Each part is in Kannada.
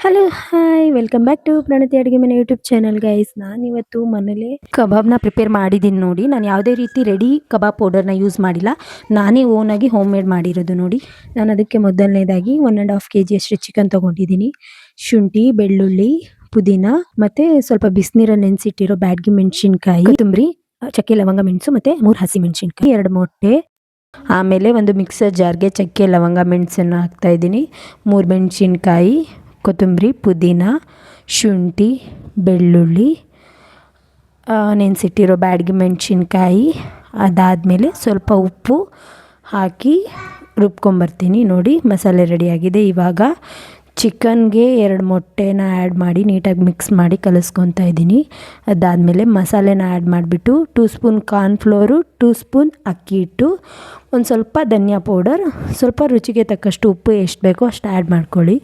Hello hi welcome back to Pranati ಅಡುಗೆ ಮನೆ ಯೂಟ್ಯೂಬ್ ಚಾನಲ್ ಗೈಸ್. ನಾನಿವತ್ತು ಮನೇಲಿ ಕಬಾಬ್ನ ಪ್ರಿಪೇರ್ ಮಾಡಿದ್ದೀನಿ ನೋಡಿ. ನಾನು ಯಾವುದೇ ರೀತಿ ರೆಡಿ ಕಬಾಬ್ ಪೌಡರ್ನ ಯೂಸ್ ಮಾಡಿಲ್ಲ, ನಾನೇ ಓನಾಗಿ ಹೋಮ್ ಮೇಡ್ ಮಾಡಿರೋದು ನೋಡಿ. ನಾನು ಅದಕ್ಕೆ ಮೊದಲನೇದಾಗಿ 1.5 kg ಅಷ್ಟು ಚಿಕನ್ ತೊಗೊಂಡಿದ್ದೀನಿ. ಶುಂಠಿ, ಬೆಳ್ಳುಳ್ಳಿ, ಪುದೀನ ಮತ್ತು ಸ್ವಲ್ಪ ಬಿಸಿನೀರಲ್ಲಿ ನೆನೆಸಿಟ್ಟಿರೋ ಬ್ಯಾಡಗಿ ಮೆಣಸಿನ್ಕಾಯಿ, ಕೊತ್ತಂಬರಿ, ಚಕ್ಕೆ ಲವಂಗ ಮೆಣಸು ಮತ್ತು 3 ಹಸಿ ಮೆಣಸಿನ್ಕಾಯಿ, 2 ಮೊಟ್ಟೆ, ಆಮೇಲೆ ಒಂದು ಮಿಕ್ಸರ್ ಜಾರ್ಗೆ ಚಕ್ಕೆ ಲವಂಗ ಮೆಣಸನ್ನು ಹಾಕ್ತಾಯಿದ್ದೀನಿ, 3 ಮೆಣಸಿನ್ಕಾಯಿ, ಕೊತ್ತಂಬರಿ, ಪುದೀನ, ಶುಂಠಿ, ಬೆಳ್ಳುಳ್ಳಿ, ನೆನೆಸಿಟ್ಟಿರೋ ಬ್ಯಾಡಗಿ ಮೆಣಸಿನ್ಕಾಯಿ, ಅದಾದಮೇಲೆ ಸ್ವಲ್ಪ ಉಪ್ಪು ಹಾಕಿ ರುಬ್ಕೊಂಬರ್ತೀನಿ ನೋಡಿ. ಮಸಾಲೆ ರೆಡಿಯಾಗಿದೆ. ಇವಾಗ ಚಿಕನ್ಗೆ 2 ಮೊಟ್ಟೆನ ಆ್ಯಡ್ ಮಾಡಿ ನೀಟಾಗಿ ಮಿಕ್ಸ್ ಮಾಡಿ ಕಲಿಸ್ಕೊತಾ ಇದ್ದೀನಿ. ಅದಾದಮೇಲೆ ಮಸಾಲೆನ ಆ್ಯಡ್ ಮಾಡಿಬಿಟ್ಟು 2 ಸ್ಪೂನ್ ಕಾರ್ನ್ಫ್ಲೋರು, 2 ಸ್ಪೂನ್ ಅಕ್ಕಿ ಹಿಟ್ಟು, ಒಂದು ಸ್ವಲ್ಪ ಧನಿಯಾ ಪೌಡರ್, ಸ್ವಲ್ಪ ರುಚಿಗೆ ತಕ್ಕಷ್ಟು ಉಪ್ಪು ಎಷ್ಟು ಬೇಕೋ ಅಷ್ಟು ಆ್ಯಡ್ ಮಾಡ್ಕೊಳ್ಳಿ.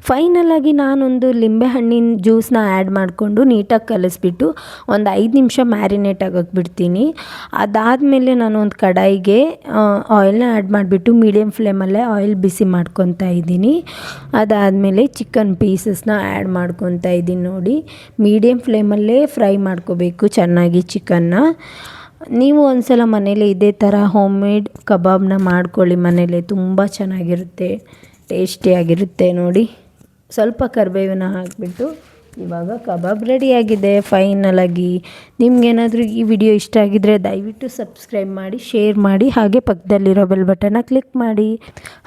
ಫೈನಲಾಗಿ ನಾನೊಂದು ಲಿಂಬೆಹಣ್ಣಿನ ಜ್ಯೂಸನ್ನ ಆ್ಯಡ್ ಮಾಡಿಕೊಂಡು ನೀಟಾಗಿ ಕಲಿಸ್ಬಿಟ್ಟು ಒಂದು 5 ನಿಮಿಷ ಮ್ಯಾರಿನೇಟ್ ಆಗೋಕ್ಕೆ ಬಿಡ್ತೀನಿ. ಅದಾದಮೇಲೆ ನಾನು ಒಂದು ಕಡಾಯಿಗೆ ಆಯಿಲ್ನ ಆ್ಯಡ್ ಮಾಡಿಬಿಟ್ಟು ಮೀಡಿಯಮ್ ಫ್ಲೇಮಲ್ಲೇ ಆಯಿಲ್ ಬಿಸಿ ಮಾಡ್ಕೊತಾ ಇದ್ದೀನಿ. ಅದಾದಮೇಲೆ ಚಿಕನ್ ಪೀಸಸ್ನ ಆ್ಯಡ್ ಮಾಡ್ಕೊತಾ ಇದ್ದೀನಿ ನೋಡಿ. ಮೀಡಿಯಮ್ ಫ್ಲೇಮಲ್ಲೇ ಫ್ರೈ ಮಾಡ್ಕೋಬೇಕು ಚೆನ್ನಾಗಿ ಚಿಕನ್ನ. ನೀವು ಒಂದ್ಸಲ ಮನೇಲಿ ಇದೇ ಥರ ಹೋಮ್ ಮೇಡ್ ಕಬಾಬ್ನ ಮಾಡ್ಕೊಳ್ಳಿ ಮನೇಲಿ, ತುಂಬ ಚೆನ್ನಾಗಿರುತ್ತೆ, ಟೇಸ್ಟಿಯಾಗಿರುತ್ತೆ ನೋಡಿ. ಸ್ವಲ್ಪ ಕರಿಬೇವನ್ನ ಹಾಕಿಬಿಟ್ಟು ಇವಾಗ ಕಬಾಬ್ ರೆಡಿಯಾಗಿದೆ ಫೈನಲಾಗಿ. ನಿಮ್ಗೇನಾದರೂ ಈ ವಿಡಿಯೋ ಇಷ್ಟ ಆಗಿದ್ದರೆ ದಯವಿಟ್ಟು ಸಬ್ಸ್ಕ್ರೈಬ್ ಮಾಡಿ, ಶೇರ್ ಮಾಡಿ, ಹಾಗೆ ಪಕ್ಕದಲ್ಲಿರೋ ಬೆಲ್ ಬಟನ್ನ ಕ್ಲಿಕ್ ಮಾಡಿ.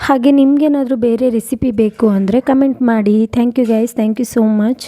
ಹಾಗೆ ನಿಮ್ಗೇನಾದರೂ ಬೇರೆ ರೆಸಿಪಿ ಬೇಕು ಅಂದರೆ ಕಮೆಂಟ್ ಮಾಡಿ. Thank you guys, thank you so much.